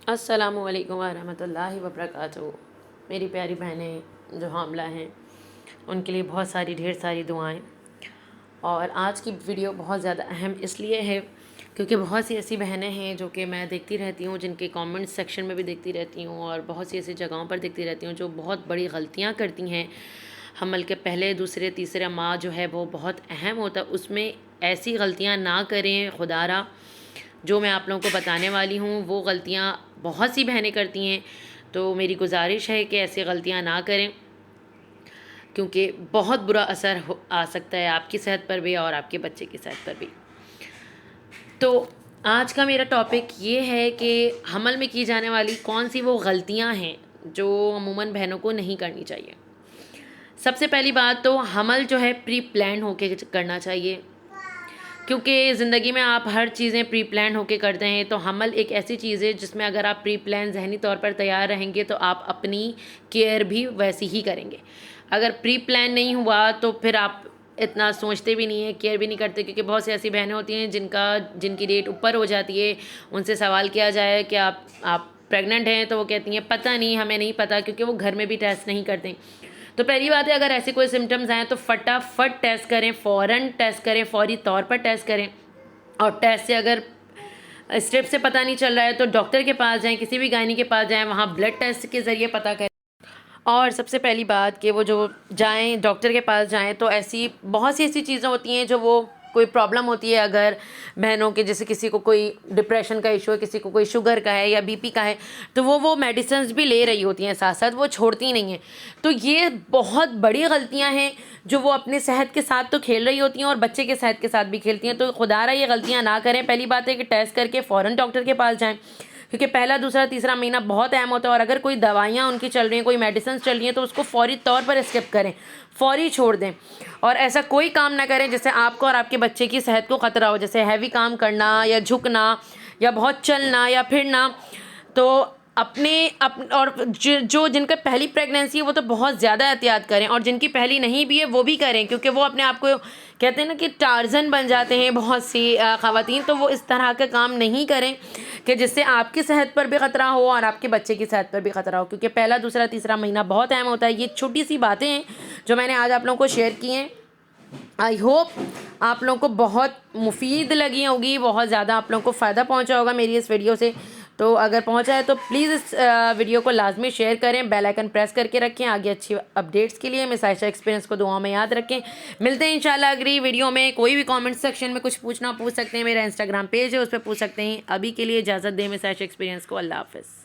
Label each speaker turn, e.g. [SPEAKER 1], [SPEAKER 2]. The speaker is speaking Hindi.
[SPEAKER 1] अस्सलामुअलैकुम वरहमतुल्लाहि वबरकातुहू। मेरी प्यारी बहनें जो हामला हैं उनके लिए बहुत सारी ढेर सारी दुआएं। और आज की वीडियो बहुत ज़्यादा अहम इसलिए है क्योंकि बहुत सी ऐसी बहनें हैं जो कि मैं देखती रहती हूँ, जिनके कमेंट सेक्शन में भी देखती रहती हूँ और बहुत सी ऐसी जगहों पर देखती रहती हूँ जो बहुत बड़ी गलतियाँ करती हैं। हमल के पहले दूसरे तीसरे माह जो है वो बहुत अहम होता है, उसमें ऐसी गलतियाँ ना करें खुदारा। जो मैं आप लोगों को बताने वाली हूँ वो गलतियाँ बहुत सी बहनें करती हैं, तो मेरी गुजारिश है कि ऐसी गलतियाँ ना करें क्योंकि बहुत बुरा असर आ सकता है आपकी सेहत पर भी और आपके बच्चे की सेहत पर भी। तो आज का मेरा टॉपिक ये है कि हमल में की जाने वाली कौन सी वो गलतियाँ हैं जो अमूमन बहनों को नहीं करनी चाहिए। सबसे पहली बात तो हमल जो है प्री प्लान होके करना चाहिए, क्योंकि ज़िंदगी में आप हर चीज़ें प्री प्लान होके करते हैं। तो हमल एक ऐसी चीज़ है जिसमें अगर आप प्री प्लान ज़हनी तौर पर तैयार रहेंगे तो आप अपनी केयर भी वैसी ही करेंगे। अगर प्री प्लान नहीं हुआ तो फिर आप इतना सोचते भी नहीं है, केयर भी नहीं करते। क्योंकि बहुत सी ऐसी बहनें होती हैं जिनकी डेट ऊपर हो जाती है, उनसे सवाल किया जाए कि आप प्रेग्नेंट हैं तो वो कहती हैं पता नहीं, हमें नहीं पता, क्योंकि वो घर में भी टेस्ट नहीं करते। तो पहली बात है, अगर ऐसे कोई सिम्टम्स आएँ तो फटाफट टेस्ट करें, फ़ौरन टेस्ट करें, फौरी तौर पर टेस्ट करें। और टेस्ट से अगर स्ट्रिप से पता नहीं चल रहा है तो डॉक्टर के पास जाएं, किसी भी गायनी के पास जाएं, वहाँ ब्लड टेस्ट के ज़रिए पता करें। और सबसे पहली बात कि वो जो जाएं डॉक्टर के पास जाएं तो ऐसी बहुत सी ऐसी चीज़ें होती हैं जो वो कोई प्रॉब्लम होती है अगर बहनों के, जैसे किसी को कोई डिप्रेशन का इशू है, किसी को कोई शुगर का है या बीपी का है, तो वो मेडिसिन भी ले रही होती हैं साथ साथ, वो छोड़ती नहीं हैं। तो ये बहुत बड़ी गलतियां हैं जो वो अपने सेहत के साथ तो खेल रही होती हैं और बच्चे के सेहत के साथ भी खेलती हैं। तो खुदारा ये गलतियाँ ना करें। पहली बात है कि टेस्ट करके फ़ौरन डॉक्टर के पास जाएँ, क्योंकि पहला दूसरा तीसरा महीना बहुत अहम होता है। और अगर कोई दवाइयाँ उनकी चल रही हैं, कोई मेडिसिन चल रही हैं, तो उसको फौरी तौर पर स्किप करें, फौरी छोड़ दें। और ऐसा कोई काम ना करें जिससे आपको और आपके बच्चे की सेहत को ख़तरा हो, जैसे हैवी काम करना या झुकना या बहुत चलना या फिरना। तो और जो जिनका पहली प्रेगनेंसी है वो तो बहुत ज़्यादा एहतियात करें, और जिनकी पहली नहीं भी है वो भी करें, क्योंकि वो अपने आप को कहते हैं ना कि टार्जन बन जाते हैं बहुत सी ख़वातीन। तो वो इस तरह के काम नहीं करें कि जिससे आपकी सेहत पर भी ख़तरा हो और आपके बच्चे की सेहत पर भी ख़तरा हो, क्योंकि पहला दूसरा तीसरा महीना बहुत अहम होता है। ये छोटी सी बातें हैं जो मैंने आज आप लोगों को शेयर की हैं। आई होप आप लोगों को बहुत मुफीद लगी होगी, बहुत ज़्यादा आप लोगों को फ़ायदा पहुंचा होगा मेरी इस वीडियो से। तो अगर पहुंचा है तो प्लीज़ इस वीडियो को लाजमी शेयर करें, बेल आइकन प्रेस करके रखें आगे अच्छी अपडेट्स के लिए। मिस आयशा एक्सपीरियंस को दुआ में याद रखें। मिलते हैं इंशाल्लाह अगली वीडियो में। कोई भी कमेंट सेक्शन में कुछ पूछना पूछ सकते हैं, मेरा इंस्टाग्राम पेज है उस पर पूछ सकते हैं। अभी के लिए इजाज़त दें मिस आयशा एक्सपीरियंस को। अल्लाह हाफ़िज़।